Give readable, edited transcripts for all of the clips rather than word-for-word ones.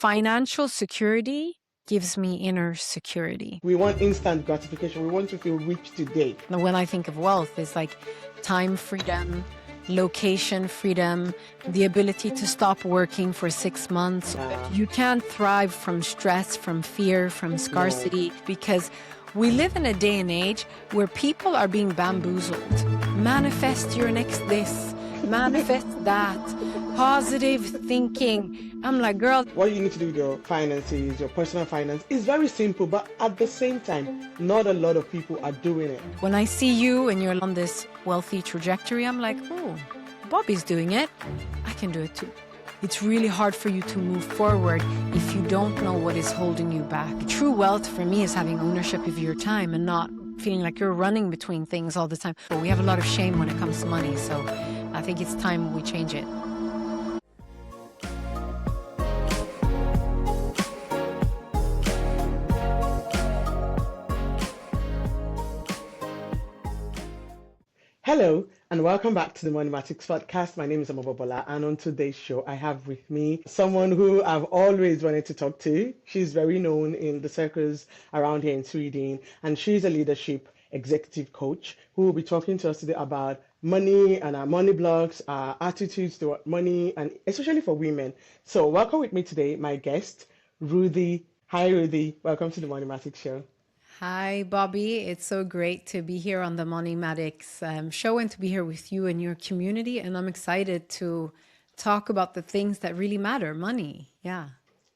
Financial security gives me inner security. We want instant gratification. We want to feel rich today. When I think of wealth, it's like time freedom, location freedom, the ability to stop working for 6 months. You can't thrive from stress, from fear, from scarcity, because we live in a day and age where people are being bamboozled. Manifest your next this, manifest that, positive thinking. I'm like, girl, what you need to do with your finances, your personal finance, is very simple, but at the same time, not a lot of people are doing it. When I see you and you're on this wealthy trajectory, I'm like, oh, Bobby's doing it. I can do it too. It's really hard for you to move forward if you don't know what is holding you back. True wealth for me is having ownership of your time and not feeling like you're running between things all the time. But we have a lot of shame when it comes to money, so I think it's time we change it. Hello and welcome back to the Moneymatics Podcast. My name is Omobobola, and on today's show I have with me someone who I've always wanted to talk to. She's very known in the circles around here in Sweden, and she's a leadership executive coach who will be talking to us today about money and our money blocks, our attitudes toward money, and especially for women. So welcome with me today, my guest, Ruthie. Hi, Ruthie. Welcome to the Moneymatics Show. Hi, Bobby. It's so great to be here on the Moneymatics show and to be here with you and your community. And I'm excited to talk about the things that really matter, money. Yeah.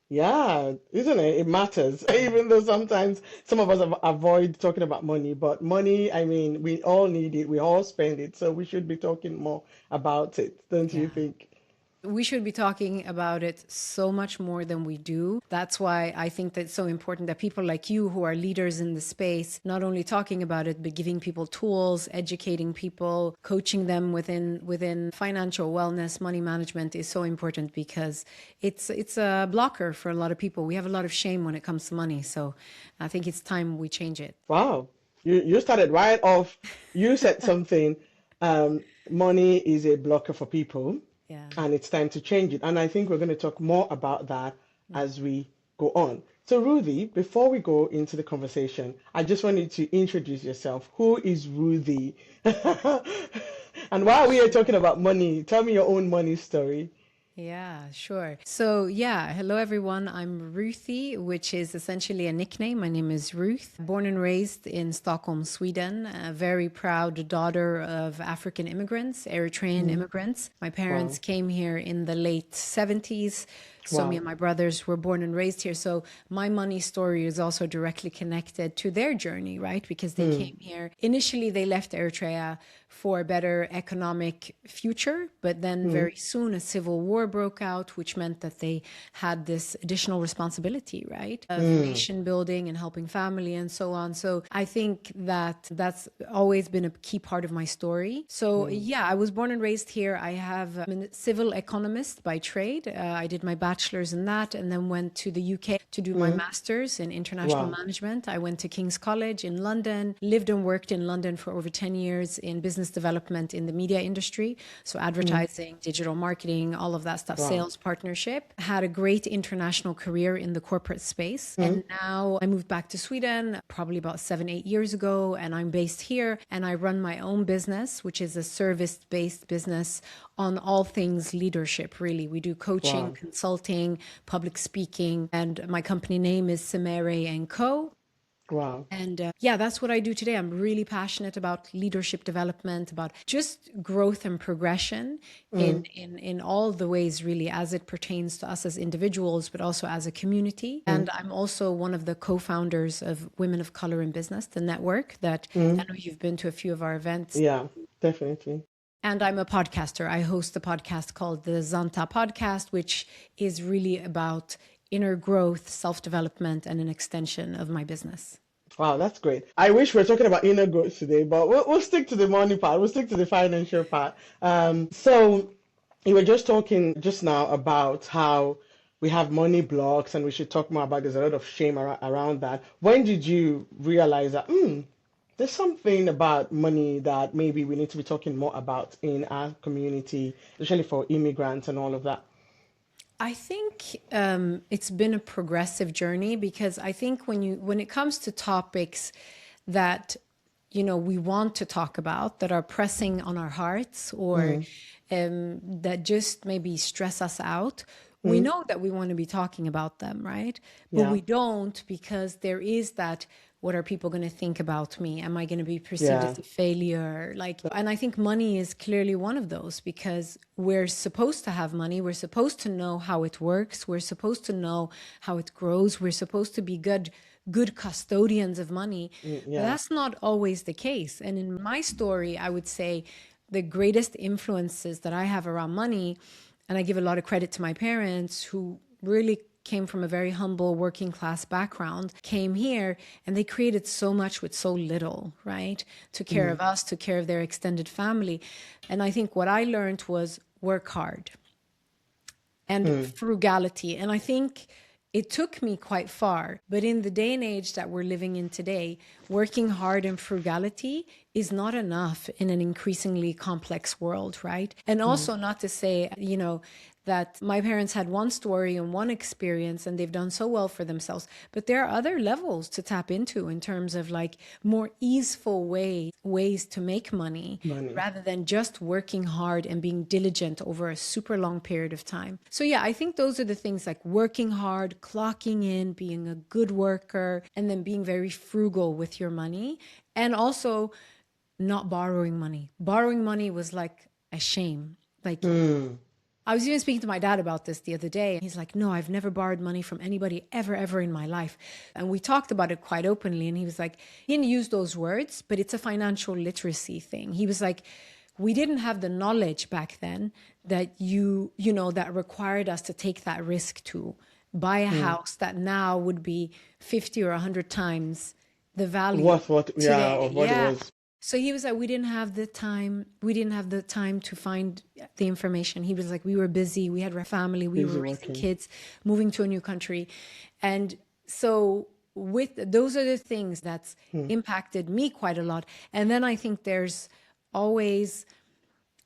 Yeah, isn't it? It matters, even though sometimes some of us avoid talking about money. But money, I mean, we all need it. We all spend it. So we should be talking more about it, don't you think? We should be talking about it so much more than we do. That's why I think that it's so important that people like you who are leaders in the space, not only talking about it, but giving people tools, educating people, coaching them within financial wellness, money management is so important because it's a blocker for a lot of people. We have a lot of shame when it comes to money. So I think it's time we change it. Wow. You started right off. You said something, money is a blocker for people. Yeah. And it's time to change it. And I think we're going to talk more about that as we go on. So, Ruthie, before we go into the conversation, I just wanted to introduce yourself. Who is Ruthie? And while we are talking about money, tell me your own money story. Yeah, sure. So hello everyone. I'm Ruthie, which is essentially a nickname. My name is Ruth, born and raised in Stockholm, Sweden, a very proud daughter of African immigrants, Eritrean immigrants. My parents came here in the late 70s. So me and my brothers were born and raised here. So my money story is also directly connected to their journey, right? Because they came here. Initially, they left Eritrea for a better economic future. But then very soon a civil war broke out, which meant that they had this additional responsibility, right? Of nation building and helping family and so on. So I think that that's always been a key part of my story. So I was born and raised here. I'm a civil economist by trade. I did my bachelor's in that and then went to the UK to do my master's in international management. I went to King's College in London, lived and worked in London for over 10 years in business development in the media industry. So advertising, digital marketing, all of that stuff, sales partnership. Had a great international career in the corporate space. And now I moved back to Sweden probably about 7-8 years ago. And I'm based here and I run my own business, which is a service-based business on all things leadership, really. We do coaching, consulting, public speaking, and my company name is Semere & Co. Wow. And that's what I do today. I'm really passionate about leadership development, about just growth and progression in all the ways, really, as it pertains to us as individuals, but also as a community. And I'm also one of the co-founders of Women of Color in Business, the network that I know you've been to a few of our events. Yeah, definitely. And I'm a podcaster. I host a podcast called the Zanta Podcast, which is really about inner growth, self-development, and an extension of my business. Wow, that's great. I wish we were talking about inner growth today, but we'll stick to the money part. We'll stick to the financial part. So you were just talking just now about how we have money blocks and we should talk more about, there's a lot of shame around that. When did you realize that, there's something about money that maybe we need to be talking more about in our community, especially for immigrants and all of that? I think it's been a progressive journey, because I think when it comes to topics that we want to talk about, that are pressing on our hearts, or that just maybe stress us out, we know that we want to be talking about them, right? But Yeah. we don't, because there is that, what are people going to think about me? Am I going to be perceived Yeah. as a failure? And I think money is clearly one of those, because we're supposed to have money. We're supposed to know how it works. We're supposed to know how it grows. We're supposed to be good custodians of money. But Yeah. that's not always the case. And in my story, I would say the greatest influences that I have around money, and I give a lot of credit to my parents, who really came from a very humble working class background, came here, and they created so much with so little, right? Took care of us, took care of their extended family. And I think what I learned was work hard and frugality. And I think it took me quite far. But in the day and age that we're living in today, working hard and frugality is not enough in an increasingly complex world, right? And also, not to say, that my parents had one story and one experience and they've done so well for themselves, but there are other levels to tap into in terms of like more easeful ways to make money, rather than just working hard and being diligent over a super long period of time. So yeah, I think those are the things, like working hard, clocking in, being a good worker, and then being very frugal with your money, and also not borrowing money. Borrowing money was like a shame. Like, I was even speaking to my dad about this the other day, and he's like, no, I've never borrowed money from anybody ever in my life. And we talked about it quite openly. And he was like, he didn't use those words, but it's a financial literacy thing. He was like, we didn't have the knowledge back then that that required us to take that risk to buy a house that now would be 50 or 100 times the value What today. of what it Yeah. was. So he was like, we didn't have the time. We didn't have the time to find the information. He was like, we were busy. We had a family. We were raising working. kids, moving to a new country. And so those are the things that's impacted me quite a lot. And then I think there's always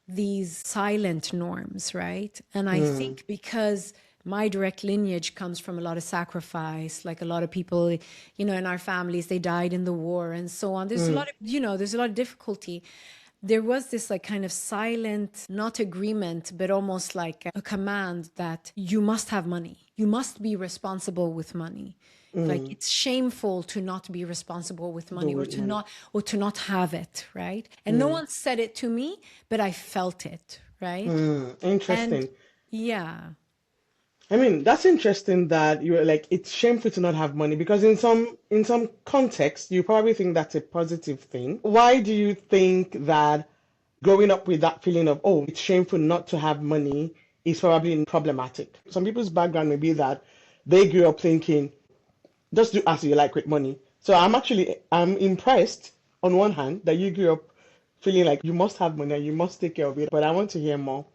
these silent norms, right? And I think because my direct lineage comes from a lot of sacrifice, like a lot of people, in our families, they died in the war and so on. There's a lot of, there's a lot of difficulty. There was this like kind of silent, not agreement, but almost like a command that you must have money. You must be responsible with money. Like it's shameful to not be responsible with money, or to not have it, right? And no one said it to me, but I felt it, right? Interesting. And yeah. I mean, that's interesting that you're like, it's shameful to not have money, because in some context you probably think that's a positive thing. Why do you think that growing up with that feeling of, oh, it's shameful not to have money is probably problematic? Some people's background may be that they grew up thinking, just do as you like with money. So I'm impressed on one hand that you grew up feeling like you must have money and you must take care of it, but I want to hear more.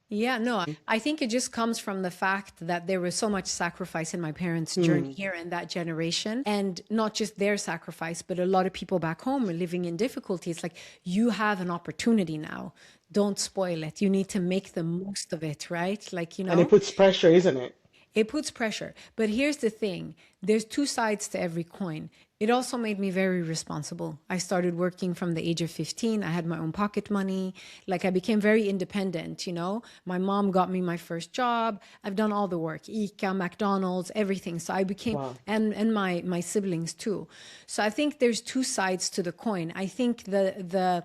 Yeah, no, I think it just comes from the fact that there was so much sacrifice in my parents' journey here in that generation. And not just their sacrifice, but a lot of people back home are living in difficulty. It's like, you have an opportunity now. Don't spoil it. You need to make the most of it, right? Like, And it puts pressure, isn't it? it puts pressure. But here's the thing, there's two sides to every coin. It also made me very responsible. I started working from the age of 15. I had my own pocket money. Like, I became very independent, My mom got me my first job. I've done all the work, ICA, McDonald's, everything. So I became, Wow. and my siblings too. So I think there's two sides to the coin. I think the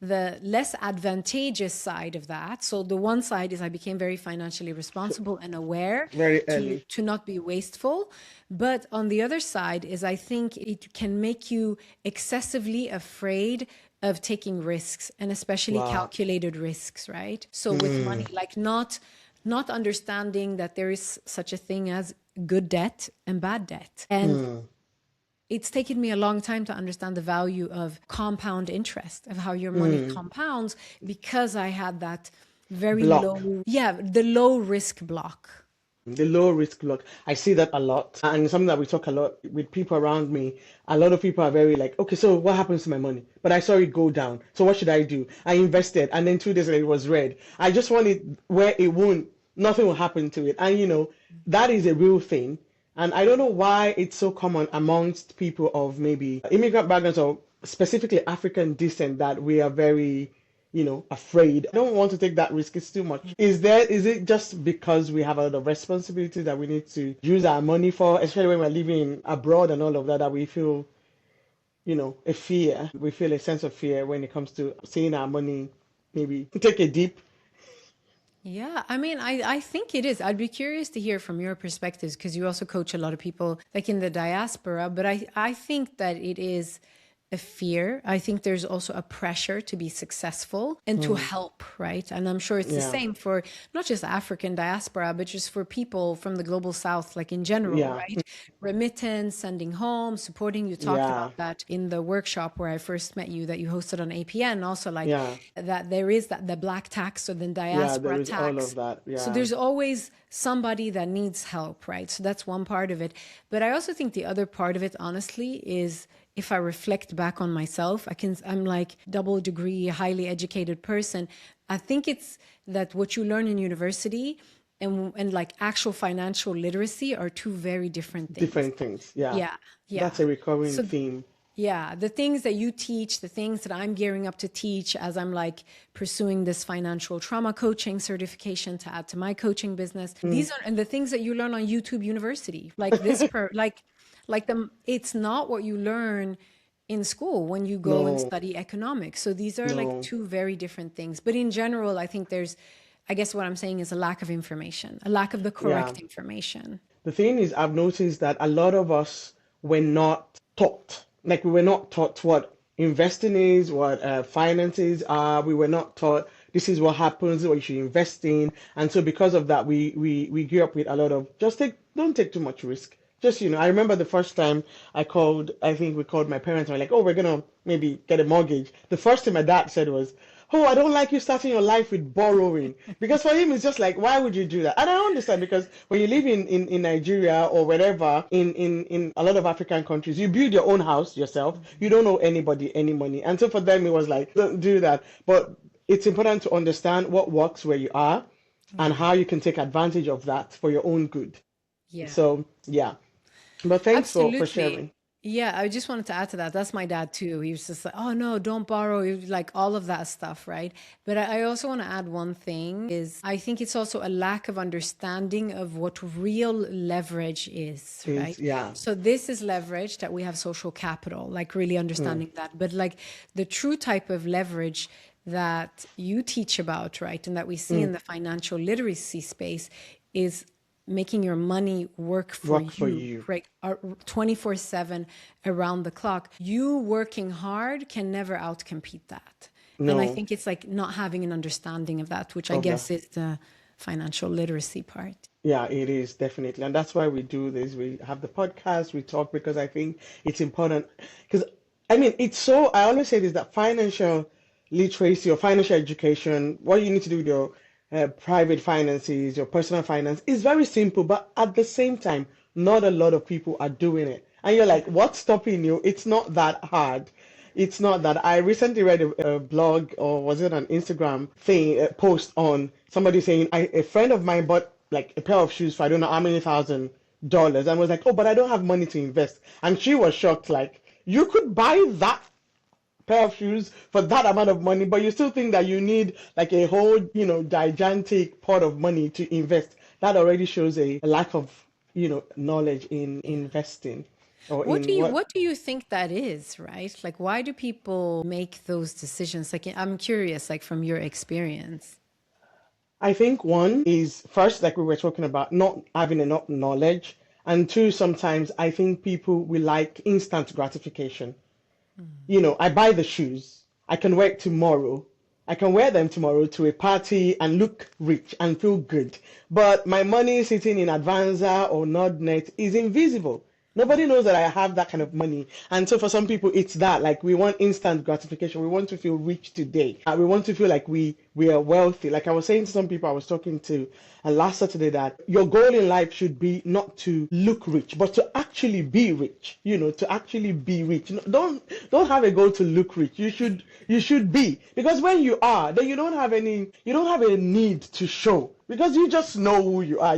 less advantageous side of that. So the one side is I became very financially responsible and aware Very early. to not be wasteful. But on the other side is I think it can make you excessively afraid of taking risks, and especially calculated risks, right? So with money, like not understanding that there is such a thing as good debt and bad debt. And it's taken me a long time to understand the value of compound interest, of how your money compounds, because I had that very Block. the low risk block. The low risk block. I see that a lot. And something that we talk a lot with people around me. A lot of people are very like, okay, so what happens to my money? But I saw it go down. So what should I do? I invested, and then 2 days later it was red. I just want it where it won't nothing will happen to it. And that is a real thing. And I don't know why it's so common amongst people of maybe immigrant backgrounds or specifically African descent that we are very, afraid. I don't want to take that risk. It's too much. Is it just because we have a lot of responsibility that we need to use our money for, especially when we're living abroad and all of that we feel, a fear. We feel a sense of fear when it comes to seeing our money maybe take a dip. Yeah, I mean, I think it is. I'd be curious to hear from your perspectives because you also coach a lot of people like in the diaspora, but I think that it is a fear. I think there's also a pressure to be successful and to help, right? And I'm sure it's the same for not just African diaspora, but just for people from the global South, like in general, right? Remittance, sending home, supporting. You talked about that in the workshop where I first met you that you hosted on APN. Also, like that there is the black tax or the diaspora tax. All of that. Yeah. So there's always somebody that needs help, right? So that's one part of it. But I also think the other part of it, honestly, is if I reflect back on myself, I'm like double degree, highly educated person. I think it's that what you learn in university and like actual financial literacy are two very different things. Different things, yeah. Yeah. That's a recurring theme. Yeah, the things that you teach, the things that I'm gearing up to teach as I'm like pursuing this financial trauma coaching certification to add to my coaching business. These are and the things that you learn on YouTube University, like this it's not what you learn in school when you go and study economics. So these are like two very different things. But in general, I think I guess what I'm saying is a lack of information, a lack of the correct information. The thing is, I've noticed that a lot of us were not taught. Like we were not taught what investing is, what finances are. We were not taught this is what happens, what you should invest in. And so because of that, we grew up with a lot of don't take too much risk. Just, I remember the first time I think we called my parents and we're like, oh, we're going to maybe get a mortgage. The first thing my dad said was, oh, I don't like you starting your life with borrowing. Because for him, it's just like, why would you do that? And I understand because when you live in Nigeria or wherever, in a lot of African countries, you build your own house yourself. You don't owe anybody any money. And so for them, it was like, don't do that. But it's important to understand what works where you are and how you can take advantage of that for your own good. Yeah. So, yeah. But thanks for sharing. Yeah, I just wanted to add to that. That's my dad too. He was just like, oh no, don't borrow. He was like all of that stuff, right? But I also want to add one thing is I think it's also a lack of understanding of what real leverage is, right? Yeah. So this is leverage that we have social capital, like really understanding that. But like the true type of leverage that you teach about, right? And that we see in the financial literacy space is making your money work for you, right? 24/7 around the clock. You working hard can never outcompete that. No. And I think it's like not having an understanding of that, which I guess is the financial literacy part. Yeah, it is definitely. And that's why we do this. We have the podcast, we talk because I think it's important. Because I mean, I always say this, that financial literacy or financial education, what you need to do with your private finances, your personal finance is very simple, but at the same time, not a lot of people are doing it. And you're like, what's stopping you? It's not that hard. It's not that. I recently read a blog, or was it an Instagram thing, post on somebody saying, a friend of mine bought like a pair of shoes for I don't know how many $1,000 and was like, oh, but I don't have money to invest. And she was shocked, like, you could buy that pair of shoes for that amount of money, but you still think that you need like a whole, gigantic pot of money to invest. That already shows a lack of, knowledge in investing. Or what do you think that is, right? Like, why do people make those decisions? Like, I'm curious, like from your experience. I think one is first, like we were talking about, not having enough knowledge. And two, sometimes I think people will like instant gratification. I buy the shoes. I can wear it tomorrow. I can wear them tomorrow to a party and look rich and feel good. But my money sitting in Advanza or NordNet is invisible. Nobody knows that I have that kind of money. And so for some people, it's that, like we want instant gratification. We want to feel rich today. We want to feel like we are wealthy. Like I was saying to some people I was talking to last Saturday that your goal in life should be not to look rich, but to actually be rich, to actually be rich. Don't have a goal to look rich. You should be, because when you are, then you don't have a need to show. because you just know who you are,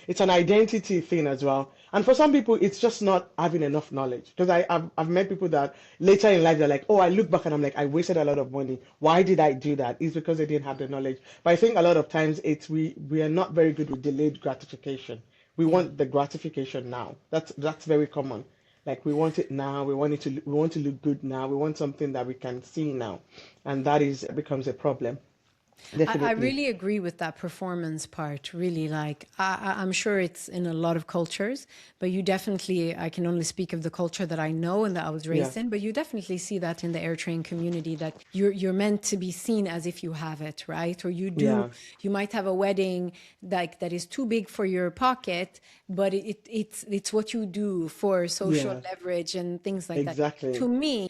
it's an identity thing as well. And for some people, it's just not having enough knowledge. Because I've met people that later in life, they're like, oh, I look back and I'm like, I wasted a lot of money. Why did I do that? It's because they didn't have the knowledge. But I think a lot of times we are not very good with delayed gratification. We want the gratification now. That's very common. Like we want it now. We want to look good now. We want something that we can see now, and becomes a problem. I really agree with that performance part. Really, like I'm sure it's in a lot of cultures, but you definitely, I can only speak of the culture that I know and that I was raised in, but you definitely see that in the airtrain community, that you're meant to be seen as if you have it, right? Or you might have a wedding that is too big for your pocket, but it's what you do for social leverage and things like that. To me,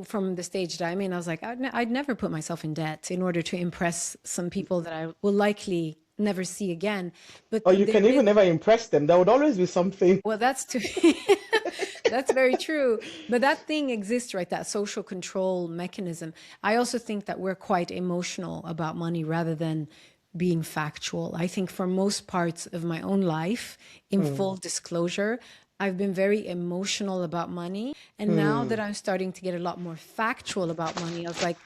from the stage that I'm in, I was like, I'd never put myself in debt in order to impress some people that I will likely never see again. But or you can even never impress them. There would always be something. Well, that's that's very true. But that thing exists, right? That social control mechanism. I also think that we're quite emotional about money rather than being factual. I think for most parts of my own life, in full disclosure, I've been very emotional about money. And now that I'm starting to get a lot more factual about money, I was like,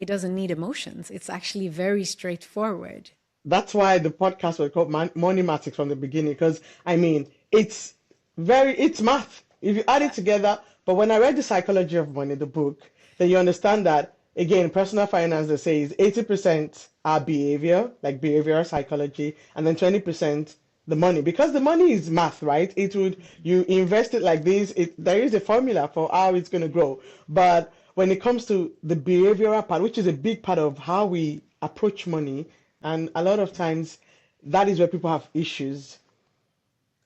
it doesn't need emotions. It's actually very straightforward. That's why the podcast was called Moneymatics from the beginning, because I mean, it's math. If you add it together, but when I read The Psychology of Money, the book, then you understand that, again, personal finance, they say, is 80% our behavior, like behavioral psychology, and then 20% the money, because the money is math, right? You invest it like this, there is a formula for how it's going to grow. But when it comes to the behavioral part, which is a big part of how we approach money, and a lot of times that is where people have issues,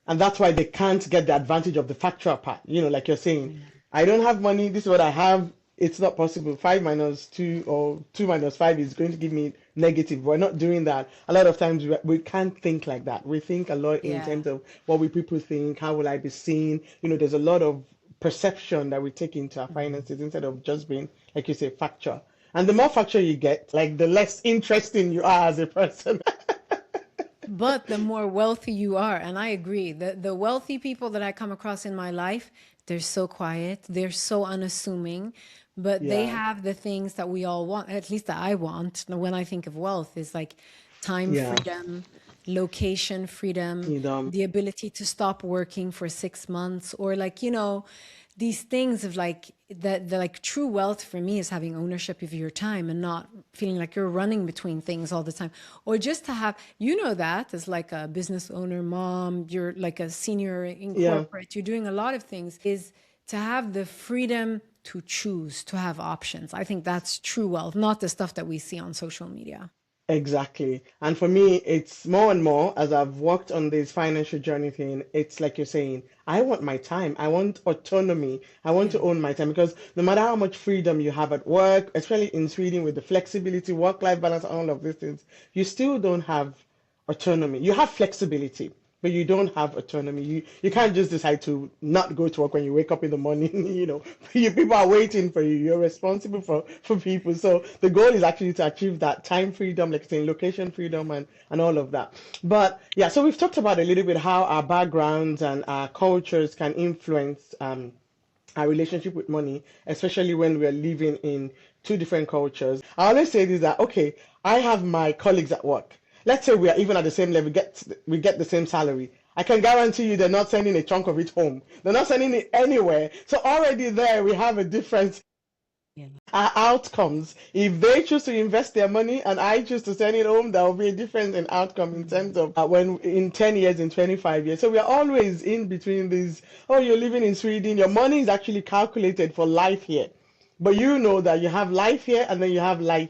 and that's why they can't get the advantage of the factual part. Like you're saying, I don't have money, this is what I have. It's not possible. 5 minus 2 or 2 minus 5 is going to give me negative. We're not doing that. A lot of times we can't think like that. We think a lot in terms of what will people think, how will I be seen? There's a lot of perception that we take into our finances instead of just being, like you say, factual. And the more factual you get, like the less interesting you are as a person. But the more wealthy you are, and I agree, the wealthy people that I come across in my life, they're so quiet, they're so unassuming, but they have the things that we all want, at least that I want. When I think of wealth, is like time freedom, location freedom, the ability to stop working for 6 months, or like, these things of like the like true wealth for me is having ownership of your time and not feeling like you're running between things all the time, or just to have, that as like a business owner, mom, you're like a senior in corporate, you're doing a lot of things, is to have the freedom to choose, to have options. I think that's true wealth, not the stuff that we see on social media. Exactly. And for me, it's more and more as I've worked on this financial journey thing, it's like you're saying, I want my time. I want autonomy. I want to own my time, because no matter how much freedom you have at work, especially in Sweden with the flexibility, work-life balance, all of these things, you still don't have autonomy. You have flexibility, but you don't have autonomy. You can't just decide to not go to work when you wake up in the morning. People are waiting for you. You're responsible for people. So the goal is actually to achieve that time freedom, like saying location freedom and all of that. But yeah, so we've talked about a little bit how our backgrounds and our cultures can influence our relationship with money, especially when we're living in two different cultures. I always say this, that, okay, I have my colleagues at work. Let's say we are even at the same level, we get the same salary. I can guarantee you they're not sending a chunk of it home. They're not sending it anywhere. So already there we have a difference. Our outcomes. If they choose to invest their money and I choose to send it home, there will be a difference in outcome in terms of when in 10 years, in 25 years. So we are always in between these, oh, you're living in Sweden, your money is actually calculated for life here. But you know that you have life here and then you have life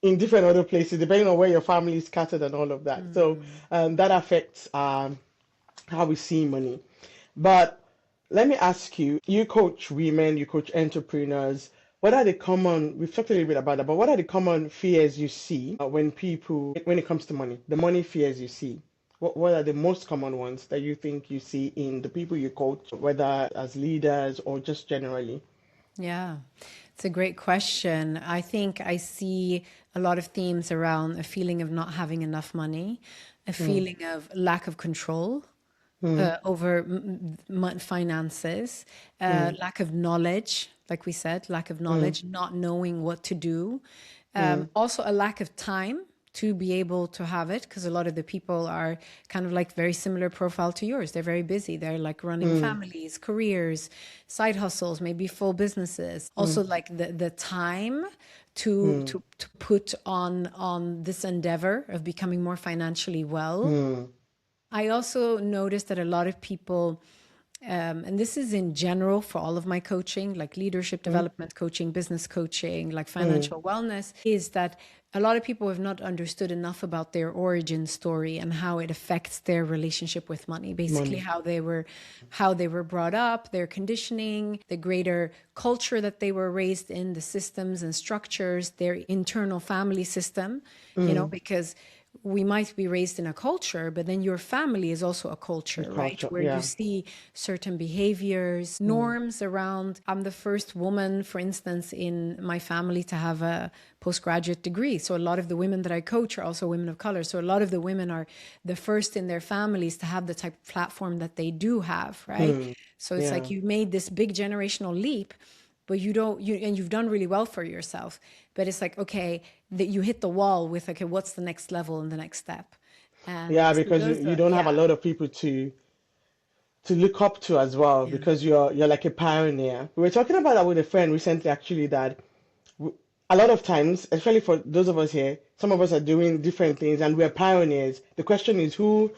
in different other places, depending on where your family is scattered and all of that. So that affects how we see money. But let me ask you, you coach women, you coach entrepreneurs. What are the common, we've talked a little bit about that, but what are the common fears you see when it comes to money, the money fears you see? What are the most common ones that you think you see in the people you coach, whether as leaders or just generally? Yeah, it's a great question. I think I see a lot of themes around a feeling of not having enough money, a feeling of lack of control over finances, lack of knowledge, like we said, lack of knowledge, not knowing what to do. Also, a lack of time to be able to have it, because a lot of the people are kind of like very similar profile to yours. They're very busy. They're like running families, careers, side hustles, maybe full businesses. Also, like the time to put on this endeavor of becoming more financially well. I also noticed that a lot of people, and this is in general for all of my coaching, like leadership development coaching, business coaching, like financial wellness, is that a lot of people have not understood enough about their origin story and how it affects their relationship with money. Basically, how they were brought up, their conditioning, the greater culture that they were raised in, the systems and structures, their internal family system, because we might be raised in a culture, but then your family is also a culture, right? Where you see certain behaviors, norms around. I'm the first woman, for instance, in my family to have a postgraduate degree. So a lot of the women that I coach are also women of color. So a lot of the women are the first in their families to have the type of platform that they do have, right? So it's like you made this big generational leap, but and you've done really well for yourself. But it's like, okay, that you hit the wall with, okay, what's the next level and the next step? And Yeah, so because those you are, don't have a lot of people to look up to as well, yeah, because you're like a pioneer. We were talking about that with a friend recently, actually, that a lot of times, especially for those of us here, some of us are doing different things and we're pioneers. The question is who,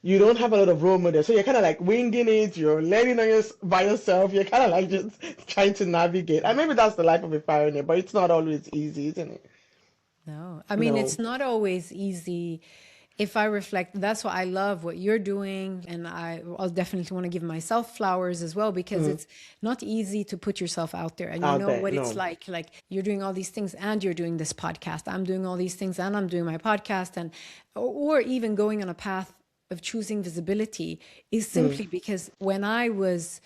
you don't have a lot of role models. So you're kind of like winging it, you're learning by yourself, you're kind of like just trying to navigate. And maybe that's the life of a pioneer, but it's not always easy, isn't it? no, I mean, it's No. not always easy. If I reflect, that's why I love what you're doing. And I'll definitely want to give myself flowers as well, because it's not easy to put yourself out there. And you Out know there. what it's No. like you're doing all these things and you're doing this podcast. I'm doing all these things and I'm doing my podcast, and or even going on a path of choosing visibility is simply because when I was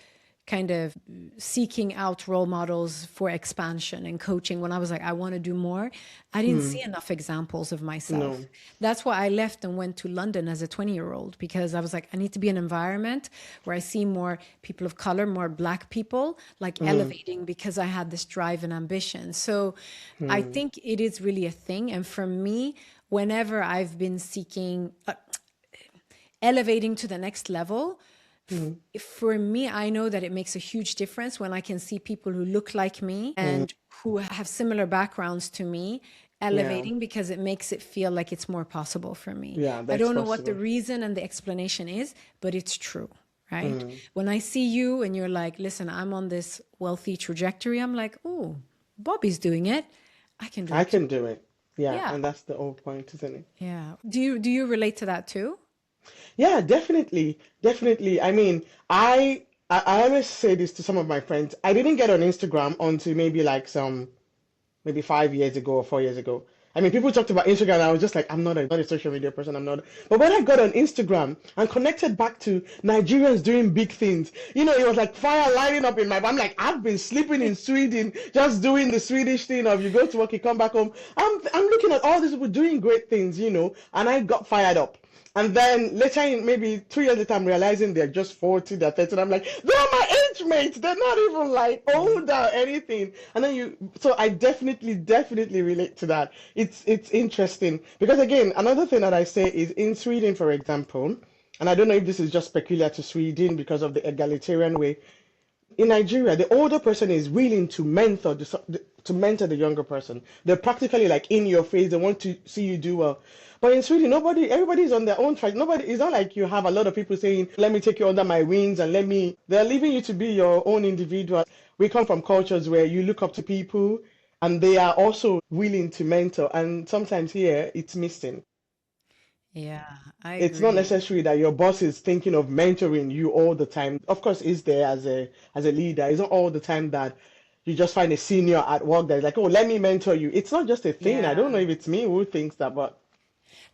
kind of seeking out role models for expansion and coaching, when I was like, I want to do more, I didn't see enough examples of myself. No. That's why I left and went to London as a 20-year-old, because I was like, I need to be in an environment where I see more people of color, more Black people, like elevating, because I had this drive and ambition. So I think it is really a thing. And for me, whenever I've been seeking, elevating to the next level, for me, I know that it makes a huge difference when I can see people who look like me and who have similar backgrounds to me Yeah. elevating, because it makes it feel like it's more possible for me. Yeah, I that's don't know what the possible. reason and the explanation is, but it's true, right? When I see you and you're like, listen, I'm on this wealthy trajectory, I'm like, oh, Bobby's doing it. I can do I it too. can do it. Yeah, Yeah. and that's the whole point, isn't it? Yeah. Do you relate to that too? Yeah, definitely. Definitely. I mean, I always say this to some of my friends. I didn't get on Instagram until maybe like maybe 5 years ago or 4 years ago. I mean, people talked about Instagram, and I was just like, I'm not a social media person. I'm not. But when I got on Instagram and connected back to Nigerians doing big things, it was like fire lighting up in my. I'm like, I've been sleeping in Sweden, just doing the Swedish thing of you go to work, you come back home. I'm looking at all these people doing great things, and I got fired up. And then later, in maybe 2 years later, I'm realizing they're just 40, they're 30. And I'm like, they're my age mates. They're not even like old or anything. And then so I definitely relate to that. It's interesting because again, another thing that I say is in Sweden, for example, and I don't know if this is just peculiar to Sweden because of the egalitarian way. In Nigeria, the older person is willing to mentor the younger person. They're practically like in your face. They want to see you do well. But in Sweden, everybody's on their own track. It's not like you have a lot of people saying, let me take you under my wings and they're leaving you to be your own individual. We come from cultures where you look up to people and they are also willing to mentor. And sometimes here it's missing. Yeah, I It's not agree. necessary that your boss is thinking of mentoring you all the time. Of course, is there as a leader. It's not all the time that you just find a senior at work that's like, oh, let me mentor you. It's not just a thing. I don't know Yeah. if it's me who thinks that, but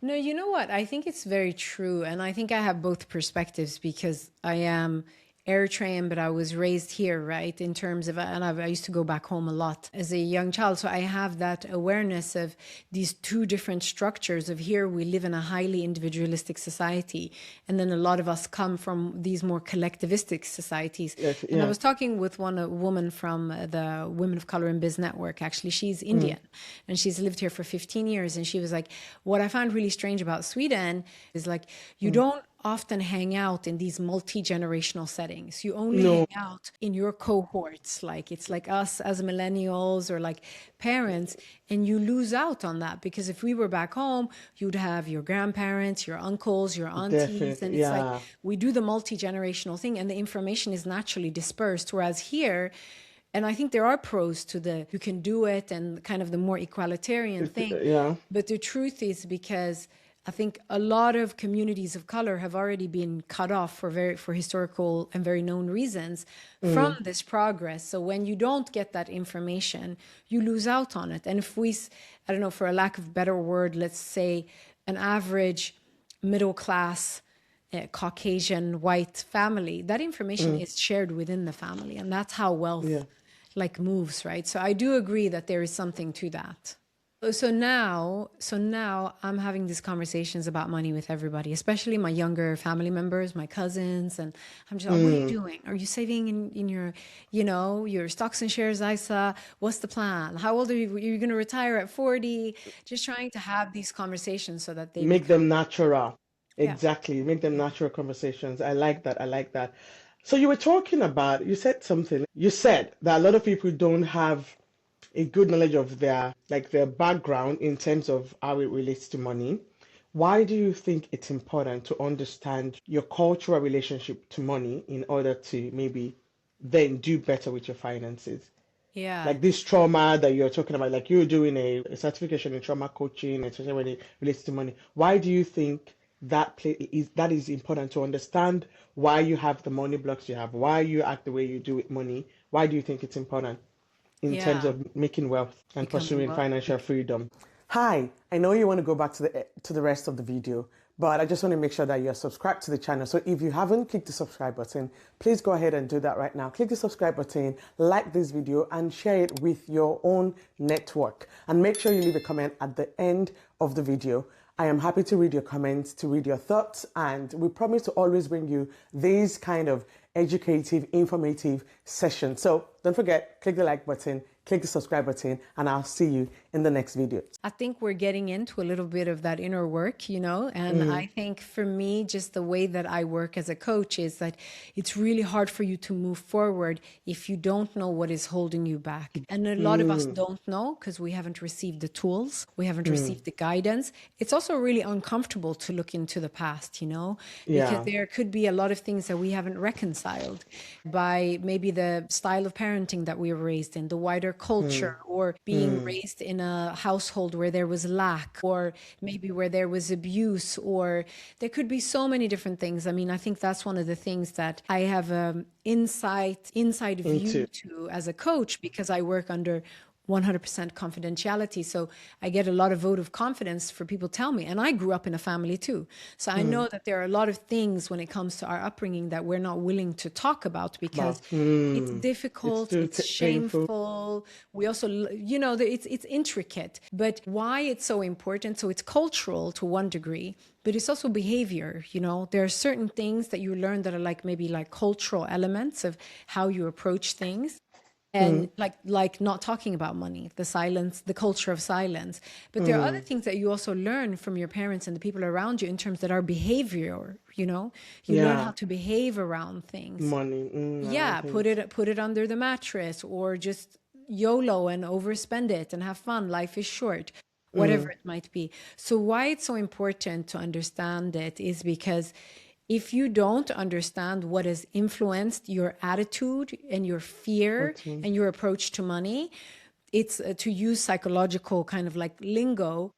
No, you know what? I think it's very true. And I think I have both perspectives because I am Eritrean, but I was raised here, right? In terms of, and I used to go back home a lot as a young child. So I have that awareness of these two different structures of here we live in a highly individualistic society. And then a lot of us come from these more collectivistic societies. Yes, And I yeah. was talking with a woman from the Women of Color in Biz Network. Actually, she's Indian and she's lived here for 15 years. And she was like, what I found really strange about Sweden is like, you don't often hang out in these multi-generational settings. You only No, hang out in your cohorts. Like it's like us as millennials or like parents, and you lose out on that because if we were back home, you'd have your grandparents, your uncles, your aunties, definitely. and it's like Yeah. we do the multi-generational thing and the information is naturally dispersed. Whereas here, and I think there are pros to the you can do it and kind of the more egalitarian thing. Yeah. But the truth is because I think a lot of communities of color have already been cut off for historical and very known reasons from this progress. So when you don't get that information, you lose out on it. And if I don't know, for a lack of a better word, let's say an average middle class Caucasian white family, that information is shared within the family. And that's how wealth like moves, right? So I do agree that there is something to that. So now I'm having these conversations about money with everybody, especially my younger family members, my cousins, and I'm just like, what are you doing? Are you saving in your, your stocks and shares, ISA? What's the plan? How old are you? You're going to retire at 40? Just trying to have these conversations so that they Make become, them natural. yeah. Exactly. Make them natural conversations. I like that. I like that. So you said something. You said that a lot of people don't have a good knowledge of their background in terms of how it relates to money. Why do you think it's important to understand your cultural relationship to money in order to maybe then do better with your finances? Yeah. Like this trauma that you're talking about, like you're doing a certification in trauma coaching, especially when it relates to money. Why do you think that is important to understand why you have the money blocks you have, why you act the way you do with money? Why do you think it's important in terms Yeah. of making wealth and Becoming pursuing wealthy. financial freedom? Hi, I know you want to go back to the rest of the video, but I just want to make sure that you're subscribed to the channel. So if you haven't clicked the subscribe button, please go ahead and do that right now. Click the subscribe button, like this video, and share it with your own network. And make sure you leave a comment at the end of the video. I am happy to read your comments, to read your thoughts, and we promise to always bring you these kind of educative, informative sessions. So don't forget, click the like button, click the subscribe button, and I'll see you in the next video. I think we're getting into a little bit of that inner work, and I think for me, just the way that I work as a coach is that it's really hard for you to move forward if you don't know what is holding you back. And a lot of us don't know because we haven't received the tools, we haven't received the guidance. It's also really uncomfortable to look into the past, because Yeah. there could be a lot of things that we haven't reconciled by maybe the style of parenting that we were raised in, the wider culture, or being raised in a household where there was lack, or maybe where there was abuse, or there could be so many different things. I mean, I think that's one of the things that I have inside view Into. to as a coach, because I work under 100% confidentiality. So I get a lot of vote of confidence for people tell me. And I grew up in a family too. So I know that there are a lot of things when it comes to our upbringing that we're not willing to talk about because it's It's difficult, too it's painful. shameful. We also, it's intricate. But why it's so important? So it's cultural to one degree, but it's also behavior. There are certain things that you learn that are maybe cultural elements of how you approach things. And like not talking about money, the silence, the culture of silence. But there are other things that you also learn from your parents and the people around you in terms that are behavior, you learn how Yeah. to behave around things. Money. Around Yeah, things. put it under the mattress, or just YOLO and overspend it and have fun. Life is short, whatever it might be. So why it's so important to understand it is because if you don't understand what has influenced your attitude and your fear and your approach to money, it's to use psychological kind of lingo.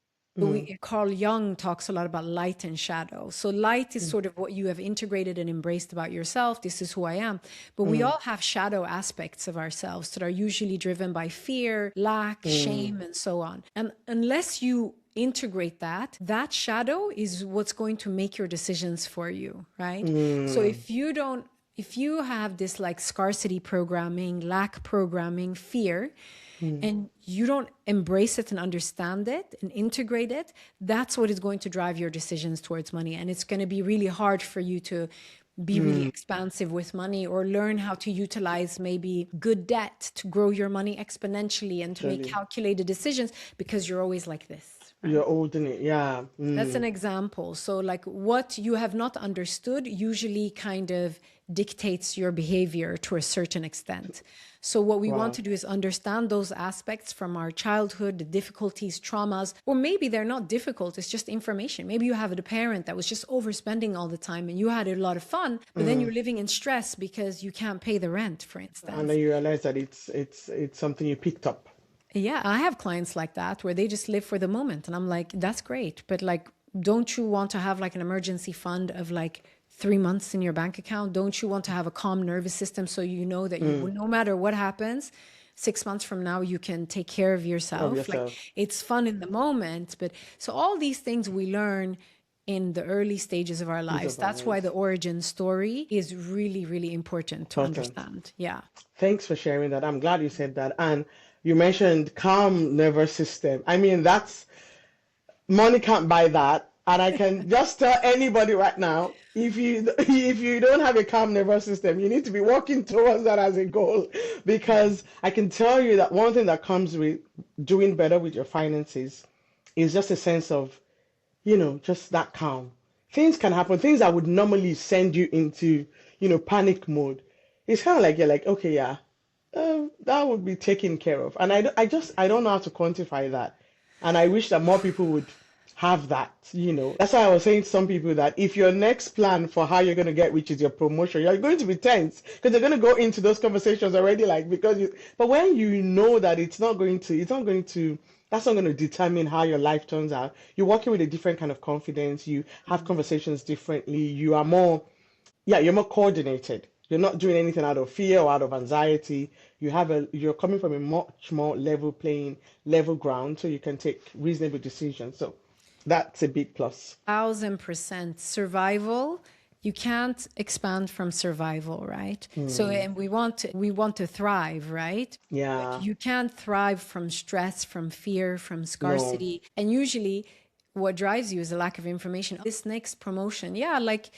Carl Jung talks a lot about light and shadow. So light is sort of what you have integrated and embraced about yourself. This is who I am. But we all have shadow aspects of ourselves that are usually driven by fear, lack, shame, and so on. And unless you integrate that shadow is what's going to make your decisions for you, right? So if you don't if you have this like scarcity programming, lack programming, fear, and you don't embrace it and understand it and integrate it, that's what is going to drive your decisions towards money. And it's going to be really hard for you to be really expansive with money, or learn how to utilize maybe good debt to grow your money exponentially and to make calculated decisions, because you're always like this. You're holding it, yeah. That's an example. So like what you have not understood usually kind of dictates your behavior to a certain extent. So what we want to do is understand those aspects from our childhood, the difficulties, traumas, or maybe they're not difficult, it's just information. Maybe you have a parent that was just overspending all the time and you had a lot of fun, but then you're living in stress because you can't pay the rent, for instance. And then you realize that it's something you picked up. Yeah, I have clients like that where they just live for the moment. And I'm like, that's great. But like, don't you want to have like an emergency fund of like 3 months in your bank account? Don't you want to have a calm nervous system so you know that you, no matter what happens, 6 months from now, you can take care of yourself? Like, it's fun in the moment. But so all these things we learn in the early stages of our lives. That's why the origin story is really, really important to understand. Yeah. Thanks for sharing that. I'm glad you said that. And you mentioned calm nervous system. I mean, that's money can't buy that. And I can just tell anybody right now, if you don't have a calm nervous system, you need to be working towards that as a goal. Because I can tell you that one thing that comes with doing better with your finances is just a sense of, just that calm. Things can happen. Things that would normally send you into, panic mode. It's kind of like you're like, okay, yeah, that would be taken care of. And I don't know how to quantify that. And I wish that more people would have that, That's why I was saying to some people that if your next plan for how you're going to get rich is your promotion, you're going to be tense because they're going to go into those conversations already, but when you know that that's not going to determine how your life turns out. You're working with a different kind of confidence. You have conversations differently. You are you're more coordinated. You're not doing anything out of fear or out of anxiety. You're coming from a much more level ground, so you can take reasonable decisions. So that's a big plus. 1,000% survival. You can't expand from survival, right? So, and we want to thrive, right? Yeah. But you can't thrive from stress, from fear, from scarcity. No. And usually what drives you is a lack of information. This next promotion, like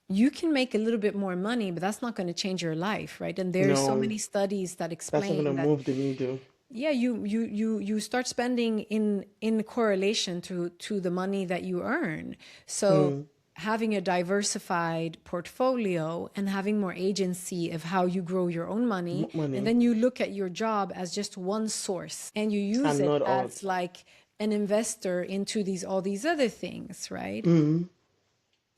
you can make a little bit more money, but that's not going to change your life, right? And there's so many studies that explain that's not going to move the needle. Yeah, you start spending in correlation to the money that you earn. So having a diversified portfolio and having more agency of how you grow your own money. And then you look at your job as just one source and you use it as like an investor into all these other things, right?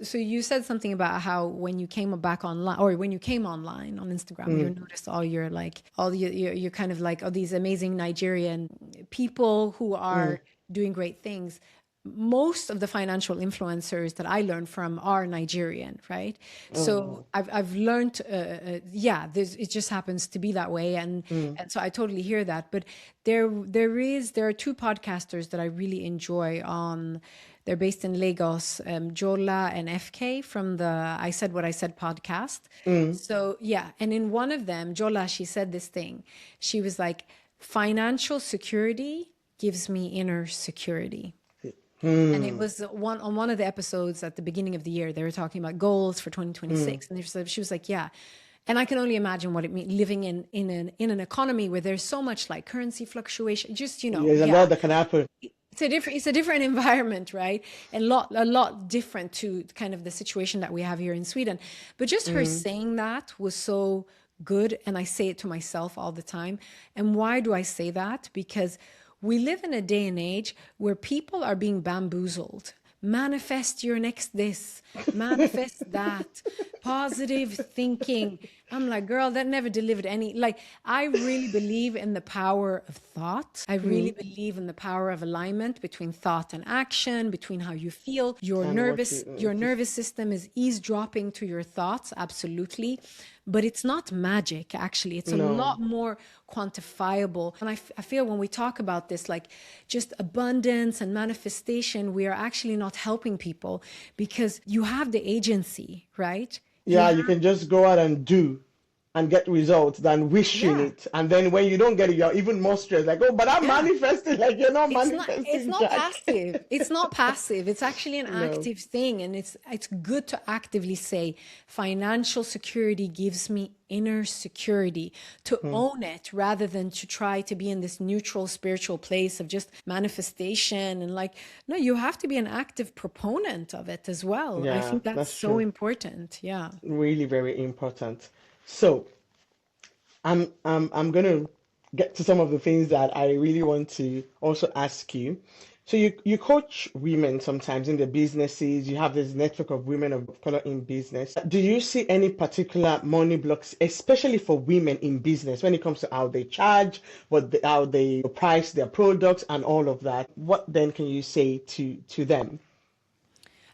So you said something about how when you came back online, or when you came online on Instagram, you noticed you're kind of like all these amazing Nigerian people who are doing great things. Most of the financial influencers that I learned from are Nigerian, right? So I've learned, it just happens to be that way, and so I totally hear that. But there are two podcasters that I really enjoy on. They're based in Lagos, Jola and FK from the I Said What I Said podcast. So and in one of them, Jola, she said this thing. She was like, financial security gives me inner security. And it was on one of the episodes at the beginning of the year, they were talking about goals for 2026. And she was like, and I can only imagine what it means living in an economy where there's so much like currency fluctuation, just, There's a lot that can happen. It's a different environment, right? And a lot different to kind of the situation that we have here in Sweden. But just her saying that was so good. And I say it to myself all the time. And why do I say that? Because we live in a day and age where people are being bamboozled. Manifest your next this, manifest that, positive thinking. I'm like, girl, that never delivered any. Like, I really believe in the power of thought. I really believe in the power of alignment between thought and action, between how you feel. Your nervous system is eavesdropping to your thoughts, absolutely. But it's not magic, actually. It's a lot more quantifiable. And I feel when we talk about this, like just abundance and manifestation, we are actually not helping people because you have the agency, right? You Yeah, you can just go out and do and get results than wishing Yeah, it. And then when you don't get it, you're even more stressed. Like, oh, but I'm yeah. manifesting. Like, you're not It's manifesting, not Jack. passive. It's not passive. It's actually an No. active thing. And it's good to actively say financial security gives me inner security, to own it rather than to try to be in this neutral spiritual place of just manifestation. And like, no, you have to be an active proponent of it as well. I Yeah, think that's that's so true. important. Yeah. Really very important. So I'm gonna get to some of the things that I really want to also ask you. So you coach women sometimes in their businesses. You have this network of women of color in business. Do you see any particular money blocks, especially for women in business, when it comes to how they charge, how they price their products, and all of that? What then can you say to them?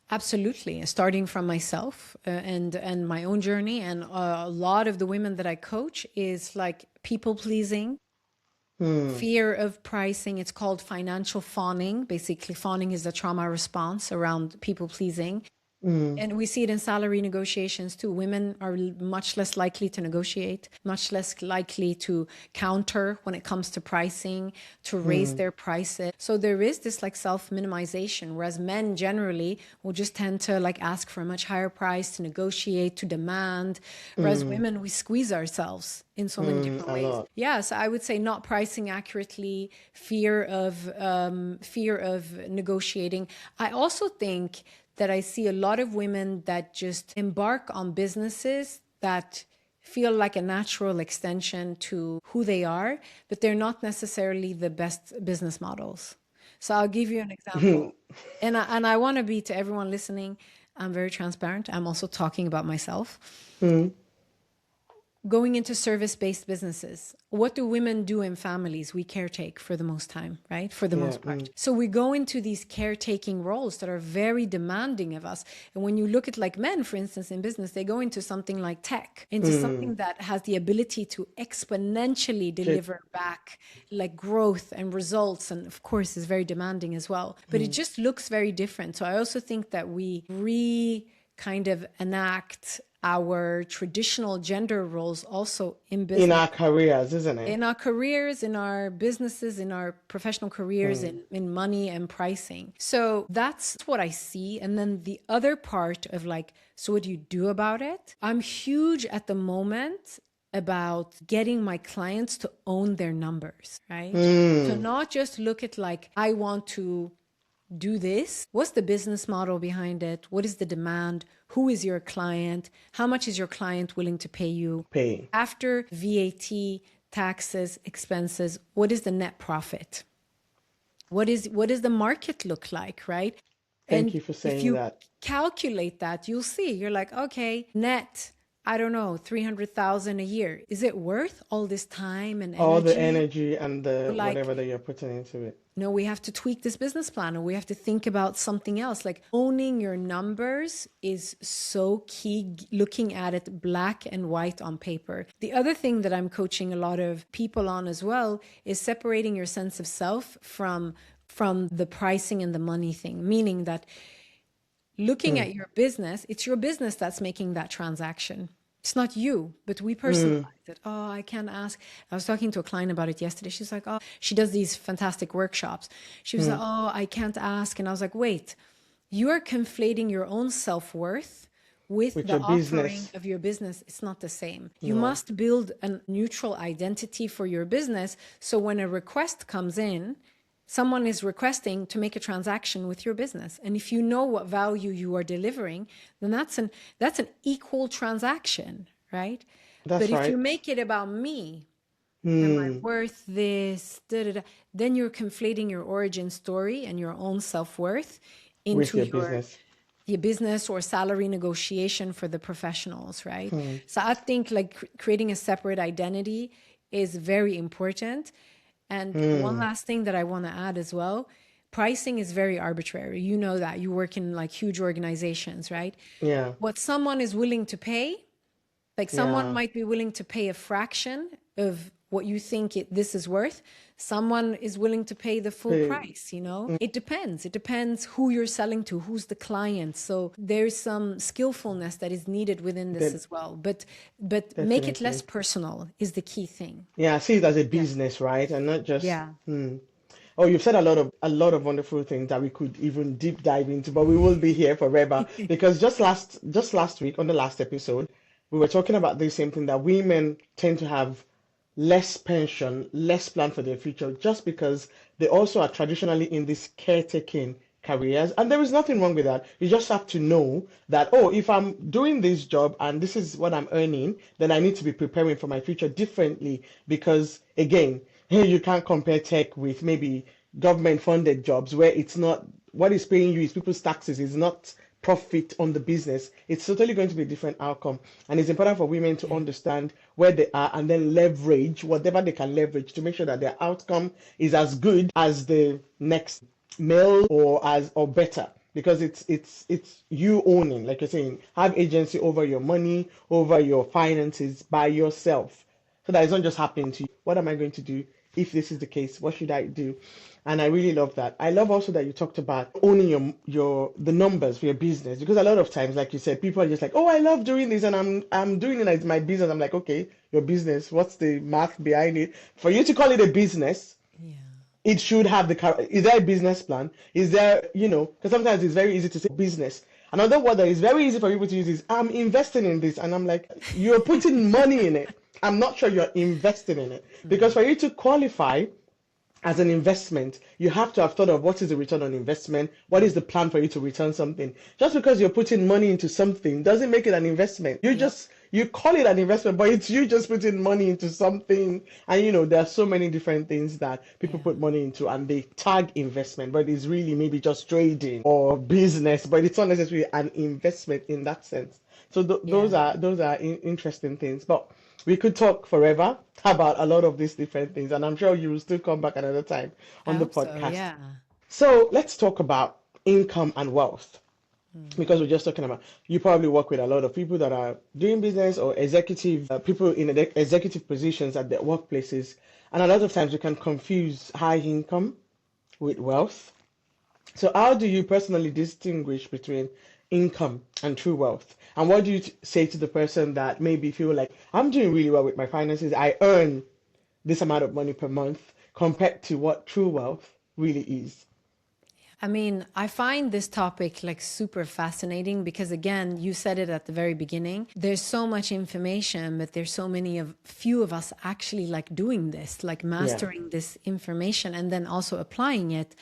Absolutely. Starting from myself and my own journey, and a lot of the women that I coach is like people pleasing, Hmm. fear of pricing. It's called financial fawning. Basically, fawning is the trauma response around people pleasing. Hmm. And we see it in salary negotiations too. Women are much less likely to negotiate, much less likely to counter when it comes to pricing, to raise Hmm. their prices. So there is this like self minimization, whereas men generally will just tend to like ask for a much higher price, to negotiate, to demand. Whereas Hmm. women, we squeeze ourselves in so many Hmm. different A ways. lot. Yes, I would say not pricing accurately, fear of negotiating. I also think that I see a lot of women that just embark on businesses that feel like a natural extension to who they are, but they're not necessarily the best business models. So I'll give you an example. And I want to be, to everyone listening, I'm very transparent. I'm also talking about myself. Hmm. Going into service-based businesses, what do women do in families? We caretake for the most time, right? For the Yeah. most Hmm. part. So we go into these caretaking roles that are very demanding of us. And when you look at like men, for instance, in business, they go into something like tech, into Hmm. something that has the ability to exponentially Check. deliver back like growth and results. And of course, is very demanding as well. But it just looks very different. So I also think that we kind of enact our traditional gender roles also in In business, our careers, isn't it? in our careers, in our businesses, in our professional careers, Hmm. in money and pricing. So that's what I see. And then the other part of like, so what do you do about it? I'm huge at the moment about getting my clients to own their numbers, right? To Hmm. not just look at like, I want to do this? What's the business model behind it? What is the demand? Who is your client? How much is your client willing to pay you? Pay. After VAT, taxes, expenses, what is the net profit? What does the market look like, right? Thank And you for if saying you that. calculate that, you'll see, you're like, okay, net, I don't know, 300,000 a year. Is it worth all this time and All the energy? energy and Or the like, whatever that you're putting into it. no, we have to tweak this business plan, or we have to think about something else. Like owning your numbers is so key, looking at it black and white on paper. The other thing that I'm coaching a lot of people on as well is separating your sense of self from the pricing and the money thing, meaning that looking Hmm. at your business, it's your business that's making that transaction. It's not you, but we Hmm. personalize it. Oh, I can't ask. I was talking to a client about it yesterday. She's like, oh, she does these fantastic workshops. She was Hmm. like, oh, I can't ask. And I was like, wait, you are conflating your own self-worth with With the your offering business. of your business. It's not the same. You No. must build a neutral identity for your business. So when a request comes in, someone is requesting to make a transaction with your business. And if you know what value you are delivering, then that's an equal transaction, right? But That's if you right. make it about me, am I Hmm. worth this? Da, da, da, then you're conflating your origin story and your own self-worth With into your your business. business or salary negotiation for the professionals, right? Hmm. So I think like creating a separate identity is very important. And one Hmm. last thing that I want to add as well, pricing is very arbitrary. You know that you work in like huge organizations, right? Yeah. What someone is willing to pay, like someone Yeah. might be willing to pay a fraction of what you think this is worth, someone is willing to pay the full price, you know? It depends. It depends who you're selling to, who's the client. So there's some skillfulness that is needed within this as well. But make it less personal is the key thing. Yeah, see it as a business, right? And not just Yeah. Oh, you've said a lot of wonderful things that we could even deep dive into, but we will be here forever because just last week on the last episode, we were talking about the same thing, that women tend to have less pension, less plan for their future, just because they also are traditionally in this caretaking careers. And there is nothing wrong with that. You just have to know that, oh, if I'm doing this job and this is what I'm earning, then I need to be preparing for my future differently. Because again, you can't compare tech with maybe government funded jobs where it's not what is paying you is people's taxes, is not profit on the business. It's totally going to be a different outcome. And it's important for women to understand where they are and then leverage whatever they can leverage to make sure that their outcome is as good as the next male or better. Because it's you owning, like you're saying, have agency over your money, over your finances by yourself. So that it's not just happening to you. What am I going to do if this is the case? What should I do? And I really love that. I love also that you talked about owning the numbers for your business, because a lot of times, like you said, people are just like, oh, I love doing this and I'm doing it as my business. I'm like, okay, your business, what's the math behind it? For you to call it a business, it should have is there a business plan? Is there, because sometimes it's very easy to say business. Another word that is very easy for people to use is, I'm investing in this. And I'm like, you're putting money in it. I'm not sure you're investing in it. Because for you to qualify as an investment, you have to have thought of what is the return on investment, what is the plan for you to return something. Just because you're putting money into something doesn't make it an investment. You call it an investment, but it's you just putting money into something. And there are so many different things that people put money into and they tag investment, but it's really maybe just trading or business, but it's not necessarily an investment in that sense. So those are interesting things. But we could talk forever about a lot of these different things, and I'm sure you will still come back another time on the podcast. So let's talk about income and wealth, because we're just talking about, you probably work with a lot of people that are doing business or executive people in executive positions at their workplaces, and a lot of times you can confuse high income with wealth. So how do you personally distinguish between income and true wealth? And what do you say to the person that maybe feel like, I'm doing really well with my finances, I earn this amount of money per month, compared to what true wealth really is? I mean, I find this topic like super fascinating because, again, you said it at the very beginning. There's so much information, but there's few of us actually like doing this, like mastering this information and then also applying it.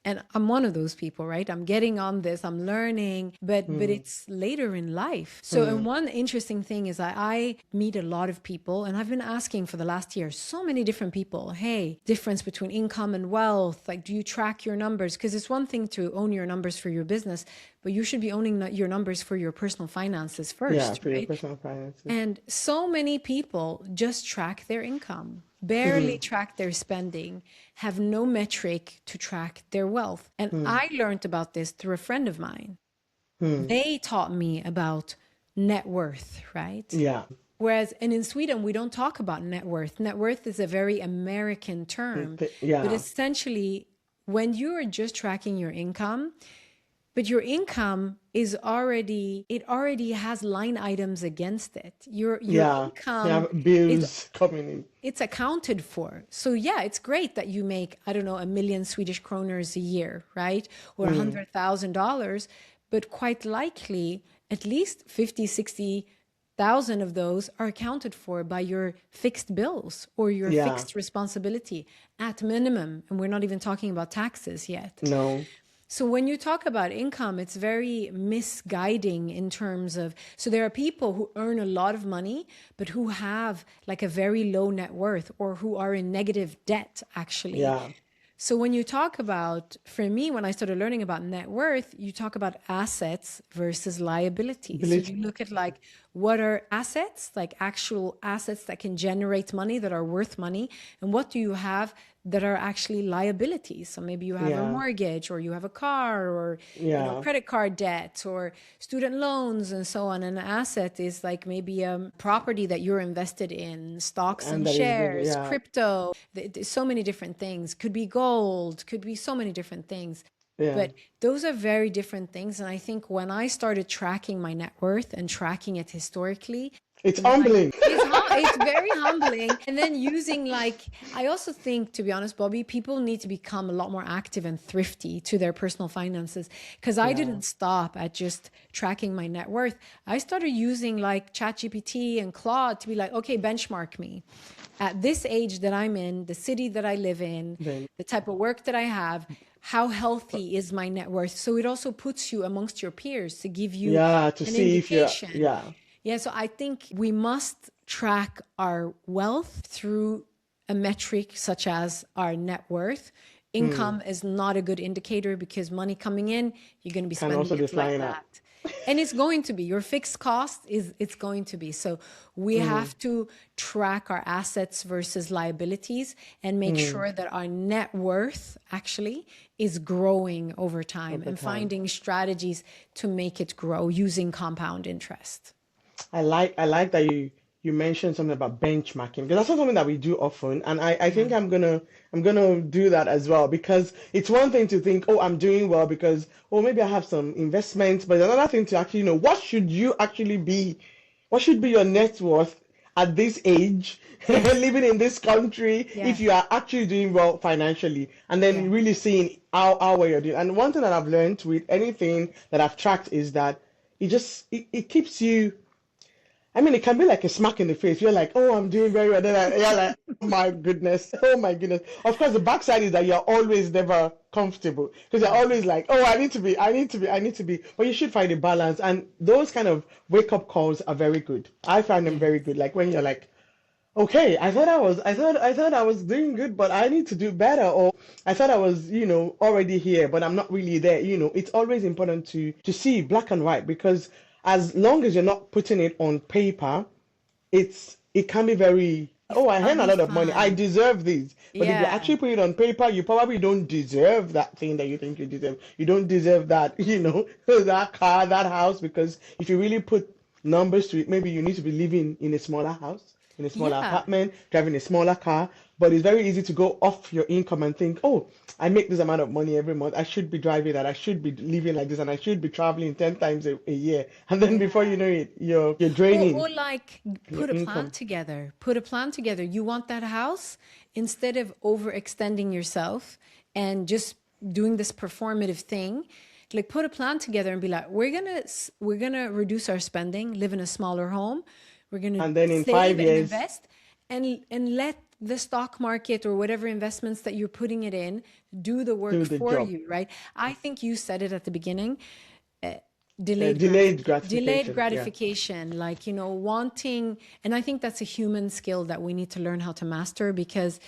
And I'm one of those people, right? I'm getting on this, I'm learning, but it's later in life. So and one interesting thing is I meet a lot of people, and I've been asking for the last year, so many different people, hey, difference between income and wealth, like, do you track your numbers? Because it's one thing to own your numbers for your business, but you should be owning your numbers for your personal finances first, for right? your personal finances. And so many people just track their income, barely track their spending, have no metric to track their wealth. And I learned about this through a friend of mine. They taught me about net worth, right? Yeah. Whereas, and in Sweden, we don't talk about net worth. Net worth is a very American term. Yeah. But essentially, when you are just tracking your income, but your income already has line items against it. Your income, bills coming in. It's accounted for. So it's great that you make, I don't know, 1 million Swedish kroners a year, right? Or $100,000, but quite likely at least 50, 60,000 of those are accounted for by your fixed bills or your fixed responsibility at minimum. And we're not even talking about taxes yet. No. So when you talk about income, it's very misguiding in terms of, so there are people who earn a lot of money, but who have like a very low net worth or who are in negative debt, actually. Yeah. So when you talk about, for me, when I started learning about net worth, you talk about assets versus liabilities. So you look at like, what are assets, like actual assets that can generate money, that are worth money, and what do you have that are actually liabilities. So maybe you have a mortgage, or you have a car, or credit card debt, or student loans, and so on. An asset is like maybe a property that you're invested in, stocks and shares, crypto. There's so many different things. Could be gold, could be so many different things. But those are very different things. And I think when I started tracking my net worth and tracking it historically, it's humbling. It's very humbling. And then I also think, to be honest, Bobby, people need to become a lot more active and thrifty to their personal finances. Because I didn't stop at just tracking my net worth. I started using like ChatGPT and Claude to be like, okay, benchmark me. At this age that I'm in, the city that I live in, the type of work that I have, how healthy is my net worth? So it also puts you amongst your peers to give you to an see indication. if you're, Yeah, so I think we must track our wealth through a metric such as our net worth. Income is not a good indicator, because money coming in, you're going to be spending it like that. And it's going to be your fixed cost, it's going to be. So we have to track our assets versus liabilities and make sure that our net worth actually is growing over time, and finding strategies to make it grow using compound interest. I like that you mentioned something about benchmarking, because that's not something that we do often, and I think I'm gonna do that as well, because it's one thing to think, oh, I'm doing well because, oh, maybe I have some investments, but another thing to actually know what should be your net worth at this age, living in this country, if you are actually doing well financially, and then really seeing how well you're doing. And one thing that I've learned with anything that I've tracked is that it keeps you. I mean, it can be like a smack in the face. You're like, oh, I'm doing very well. Then you're like, oh my goodness. Of course, the backside is that you're always never comfortable, because you're always like, oh, I need to be. But you should find a balance. And those kind of wake up calls are very good. I find them very good. Like when you're like, okay, I thought I was doing good, but I need to do better. Or I thought I was, already here, but I'm not really there. It's always important to see black and white, because as long as you're not putting it on paper, it can be very, oh, I earn a lot of money, I deserve this. But if you actually put it on paper, you probably don't deserve that thing that you think you deserve. You don't deserve that, that car, that house, because if you really put numbers to it, maybe you need to be living in a smaller house, in a smaller apartment, driving a smaller car. But it's very easy to go off your income and think, oh, I make this amount of money every month, I should be driving that, I should be living like this, and I should be traveling 10 times a year. And then before you know it, you're draining. Or like put a plan together. Put a plan together. You want that house, instead of overextending yourself and just doing this performative thing. Like put a plan together and be like, we're gonna reduce our spending, live in a smaller home. We're gonna and then in save 5 years invest, and let the stock market or whatever investments that you're putting it in do the work for job. you, right? I think you said it at the beginning. Delayed gratification, like, wanting, and I think that's a human skill that we need to learn how to master, because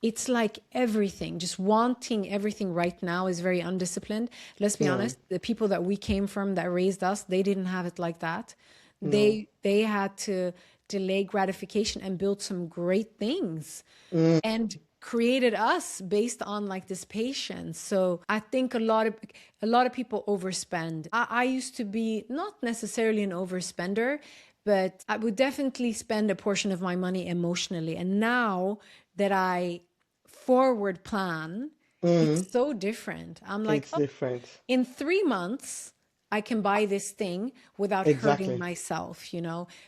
it's like everything, just wanting everything right now is very undisciplined. Let's be honest, the people that we came from, that raised us, they didn't have it like that. They had to delay gratification and build some great things and created us based on like this patience. So I think a lot of people overspend. I used to be not necessarily an overspender, but I would definitely spend a portion of my money emotionally. And now that I forward plan, it's so different. I'm like, it's different. In 3 months, I can buy this thing without hurting myself,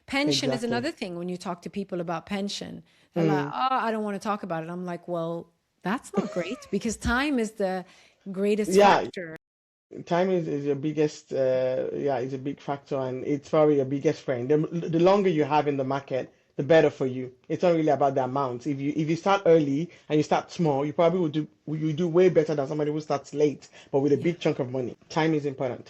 Pension is another thing. When you talk to people about pension, they're like, oh, I don't want to talk about it. I'm like, well, that's not great, because time is the greatest factor. Time is your biggest, is a big factor, and it's probably your biggest friend. The longer you have in the market, the better for you. It's not really about the amount. If you start early and you start small, you probably will do way better than somebody who starts late, but with a big chunk of money. Time is important.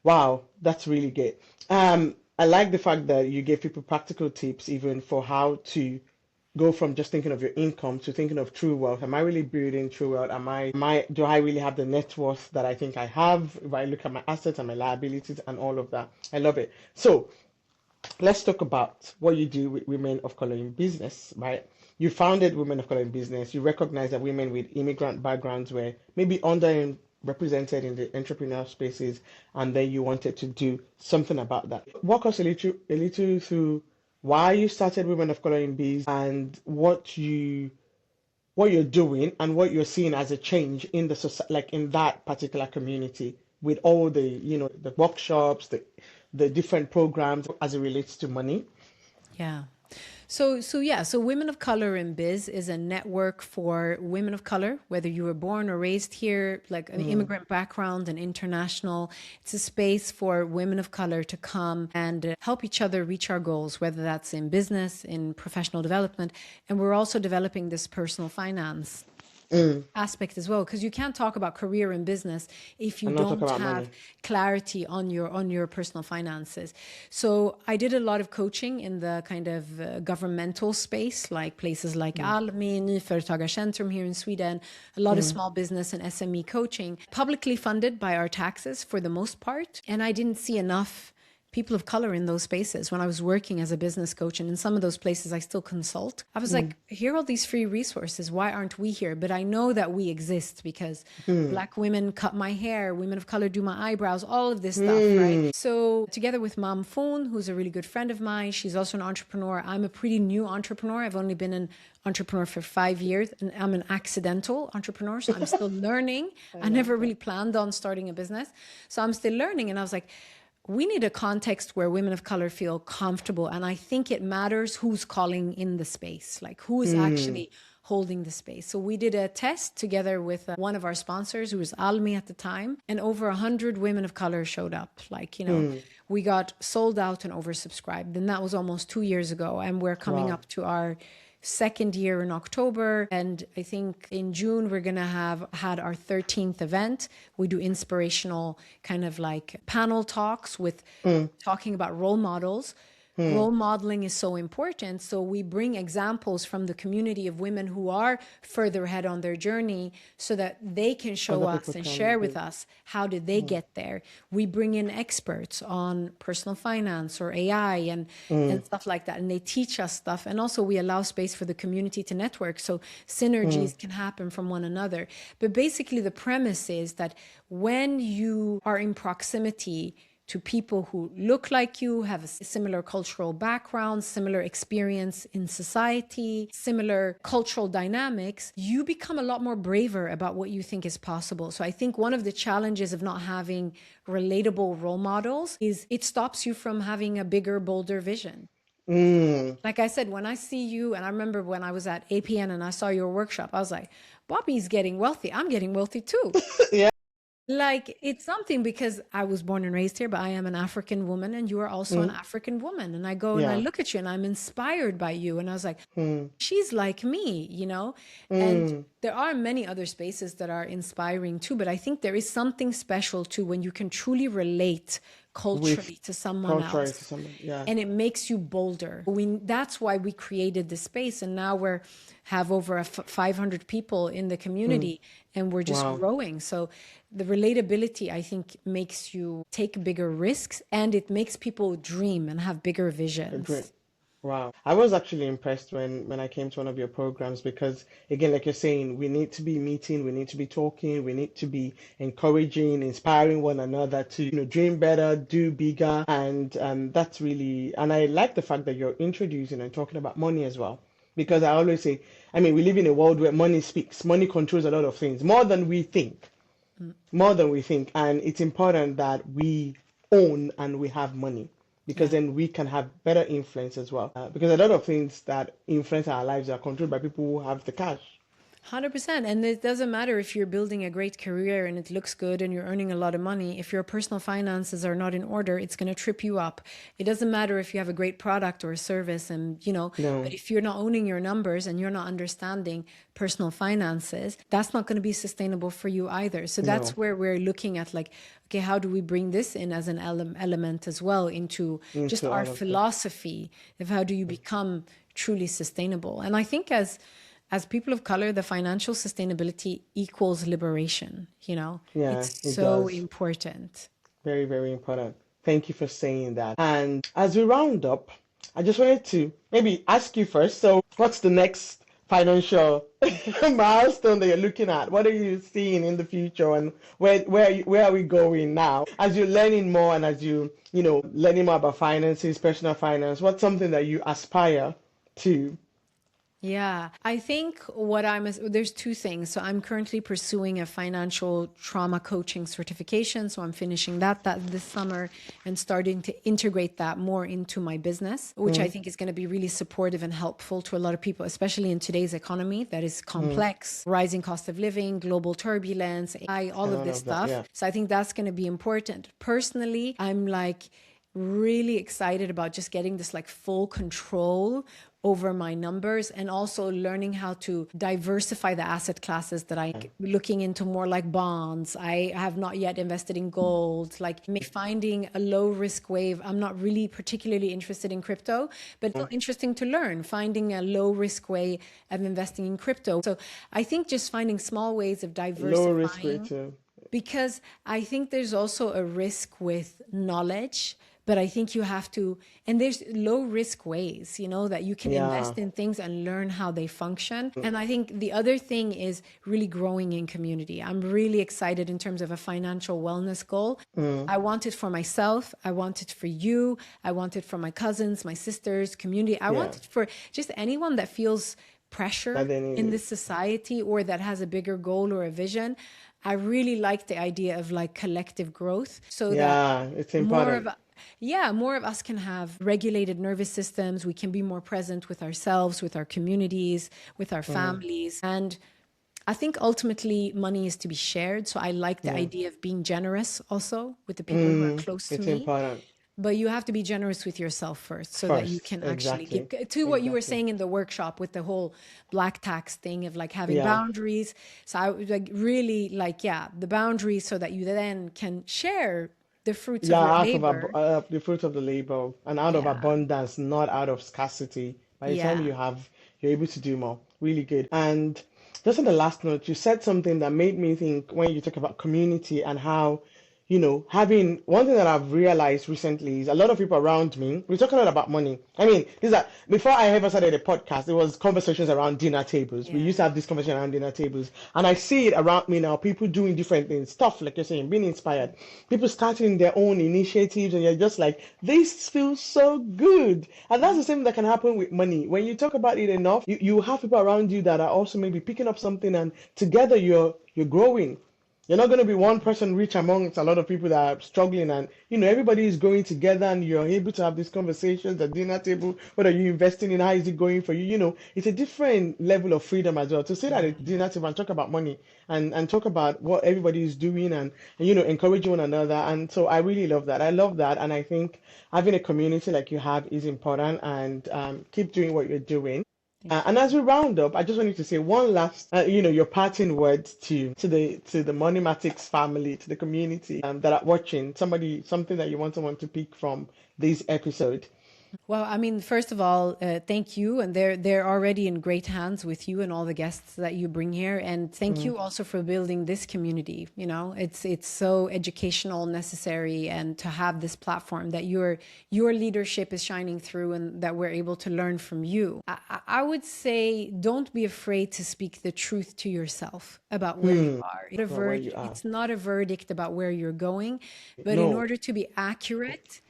Wow, that's really good. I like the fact that you gave people practical tips, even for how to go from just thinking of your income to thinking of true wealth. Am I really building true wealth? Do I really have the net worth that I think I have? If I look at my assets and my liabilities and all of that, I love it. So let's talk about what you do with women of color in business, right? You founded Women of Color in Business. You recognize that women with immigrant backgrounds were maybe underrepresented in the entrepreneurial spaces, and then you wanted to do something about that. Walk us a little through why you started Women of Color in Biz and what you're doing and what you're seeing as a change in the society, like in that particular community, with all the the workshops, the different programs as it relates to money. Yeah. So Women of Color in Biz is a network for women of color, whether you were born or raised here, like an immigrant background and international. It's a space for women of color to come and help each other reach our goals, whether that's in business, in professional development. And we're also developing this personal finance aspect as well, because you can't talk about career in business if you I'm not talking don't about have money. clarity on your personal finances. So I did a lot of coaching in the kind of governmental space, like places like Almi, Nyföretagarcentrum here in Sweden, a lot of small business and SME coaching, publicly funded by our taxes for the most part. And I didn't see enough people of color in those spaces when I was working as a business coach. And in some of those places, I still consult. I was like, here are all these free resources. Why aren't we here? But I know that we exist because Black women cut my hair, women of color do my eyebrows, all of this stuff, right? So together with Mam Foon, who's a really good friend of mine, she's also an entrepreneur. I'm a pretty new entrepreneur. I've only been an entrepreneur for 5 years, and I'm an accidental entrepreneur. So I'm still learning. I never really planned on starting a business. So I'm still learning. And I was like, we need a context where women of color feel comfortable. And I think it matters who's calling in the space, like who is actually holding the space. So we did a test together with one of our sponsors, who was Almi at the time, and over 100 women of color showed up. Like, we got sold out and oversubscribed. And that was almost 2 years ago. And we're coming up to our second year in October. And I think in June, we're going to have had our 13th event. We do inspirational kind of like panel talks with talking about role models. Role modeling is so important. So we bring examples from the community of women who are further ahead on their journey so that they can show Other us people and can share with us how did they get there. We bring in experts on personal finance or AI and stuff like that. And they teach us stuff. And also we allow space for the community to network so synergies can happen from one another. But basically the premise is that when you are in proximity to people who look like you, have a similar cultural background, similar experience in society, similar cultural dynamics, you become a lot more braver about what you think is possible. So I think one of the challenges of not having relatable role models is it stops you from having a bigger, bolder vision. Like I said, when I see you, and I remember when I was at APN and I saw your workshop, I was like, Bobby's getting wealthy. I'm getting wealthy too. Yeah. Like, it's something because I was born and raised here, but I am an African woman and you are also an African woman. And I go and I Yeah. look at you and I'm inspired by you. And I was like, she's like me, And there are many other spaces that are inspiring too. But I think there is something special too when you can truly relate culturally to someone Culture else. to someone. Yeah. And it makes you bolder. That's why we created this space. And now we're have over 500 people in the community and we're just growing. So the relatability, I think, makes you take bigger risks and it makes people dream and have bigger visions. Great. Wow. I was actually impressed when I came to one of your programs because, again, like you're saying, we need to be meeting, we need to be talking, we need to be encouraging, inspiring one another to, dream better, do bigger. And that's really, and I like the fact that you're introducing and talking about money as well. Because I always say, we live in a world where money speaks, money controls a lot of things, more than we think, more than we think. And it's important that we own and we have money because then we can have better influence as well. Because a lot of things that influence our lives are controlled by people who have the cash. 100%. And it doesn't matter if you're building a great career and it looks good and you're earning a lot of money. If your personal finances are not in order, it's going to trip you up. It doesn't matter if you have a great product or a service and, but if you're not owning your numbers and you're not understanding personal finances, that's not going to be sustainable for you either. So that's where we're looking at like, okay, how do we bring this in as an element as well into just our philosophy of how do you become truly sustainable? And I think as people of color, the financial sustainability equals liberation, Yeah, it's it so does. important. Very, very important. Thank you for saying that. And as we round up, I just wanted to maybe ask you first. So, what's the next financial milestone that you're looking at? What are you seeing in the future, and where are we going now? As you're learning more and as you learning more about finances, personal finance, what's something that you aspire to? Yeah, I think there's two things. So I'm currently pursuing a financial trauma coaching certification. So I'm finishing that this summer and starting to integrate that more into my business, which I think is going to be really supportive and helpful to a lot of people, especially in today's economy that is complex, rising cost of living, global turbulence, AI, all of this stuff. Yeah. So I think that's going to be important. Personally, I'm like really excited about just getting this like full control over my numbers, and also learning how to diversify the asset classes that I'm looking into, more like bonds. I have not yet invested in gold, like finding a low risk wave. I'm not really particularly interested in crypto, but it's interesting to learn, finding a low risk way of investing in crypto. So I think just finding small ways of diversifying. Low risk way too. Because I think there's also a risk with knowledge. But I think you have to, and there's low risk ways, that you can invest in things and learn how they function. And I think the other thing is really growing in community. I'm really excited in terms of a financial wellness goal. I want it for myself. I want it for you. I want it for my cousins, my sisters, community. I want it for just anyone that feels pressure in this society or that has a bigger goal or a vision. I really like the idea of like collective growth. So that it's important. More of us can have regulated nervous systems. We can be more present with ourselves, with our communities, with our families. And I think ultimately money is to be shared. So I like the idea of being generous also with the people who are close to me. It's important. But you have to be generous with yourself first so that you can actually give to what you were saying in the workshop with the whole black tax thing of like having boundaries. So I was like really like, the boundaries so that you then can share the fruits of your labor. The fruit of the labor, and out of abundance, not out of scarcity. By the time you're able to do more. Really good. And just on the last note, you said something that made me think when you talk about community and how, having one thing that I've realized recently is a lot of people around me, we're talking a lot about money. I mean, before I ever started a podcast, it was conversations around dinner tables. Yeah. We used to have this conversation around dinner tables. And I see it around me now, people doing different things, stuff like you're saying, being inspired, people starting their own initiatives, and you're just like, this feels so good. And that's the same that can happen with money. When you talk about it enough, you have people around you that are also maybe picking up something, and together you're growing. You're not going to be one person rich amongst a lot of people that are struggling, and everybody is growing together, and you're able to have these conversations at dinner table. What are you investing in? How is it going for you? It's a different level of freedom as well to sit at a dinner table and talk about money and talk about what everybody is doing and encourage one another. And so I really love that. I love that, and I think having a community like you have is important. And keep doing what you're doing. And as we round up, I just wanted to say one last, your parting words to the Moneymatics family, to the community that are watching. Something that you want someone to pick from this episode. Well, I mean, first of all, thank you. And they're already in great hands with you and all the guests that you bring here. And thank you also for building this community. It's so educational, necessary, and to have this platform that your leadership is shining through and that we're able to learn from you. I would say don't be afraid to speak the truth to yourself about where you are. It's not a verdict about where you're going, but in order to be accurate,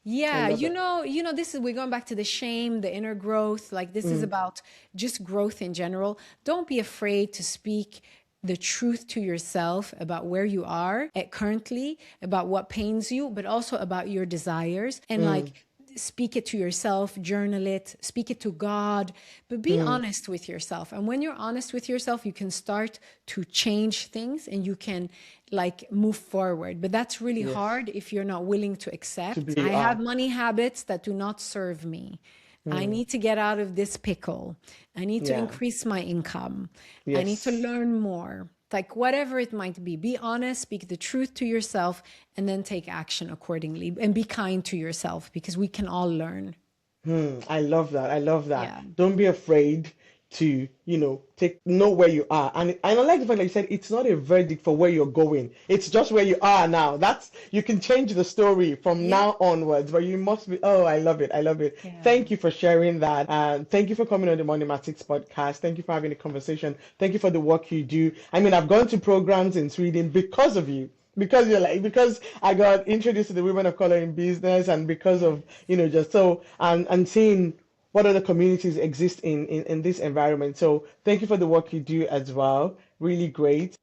this is, we're going back to the shame, the inner growth. Like this is about just growth in general. Don't be afraid to speak the truth to yourself about where you are currently, about what pains you, but also about your desires. And speak it to yourself, journal it, speak it to God, but be honest with yourself. And when you're honest with yourself, you can start to change things and you can move forward. But that's really hard if you're not willing to accept. I have money habits that do not serve me. I need to get out of this pickle. I need to increase my income. I need to learn more. Like whatever it might be honest, speak the truth to yourself, and then take action accordingly, and be kind to yourself because we can all learn. I love that. Yeah. Don't be afraid. to, know where you are. And I like the fact that you said it's not a verdict for where you're going. It's just where you are now. You can change the story from Yeah. now onwards, but you must be, oh, I love it. I love it. Yeah. Thank you for sharing that. And thank you for coming on the Moneymatics podcast. Thank you for having a conversation. Thank you for the work you do. I mean, I've gone to programs in Sweden because of you. Because I got introduced to the women of color in business, and because of, just so, and seeing what other communities exist in this environment. So thank you for the work you do as well. Really great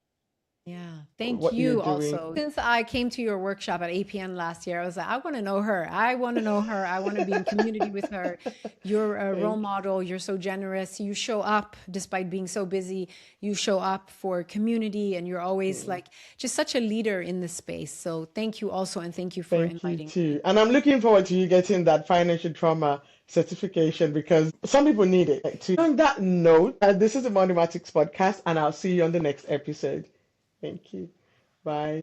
Yeah, thank what you're you doing. also. Since I came to your workshop at APN last year, I was like, I want to know her. I want to know her. I want to be in community with her. You're a role model. You're so generous. You show up despite being so busy. You show up for community, and you're always like just such a leader in this space. So thank you also, and thank you for Thank you inviting me. too. And I'm looking forward to you getting that financial trauma certification, because some people need it too. On that note, this is the Moneymatics podcast, and I'll see you on the next episode. Thank you. Bye.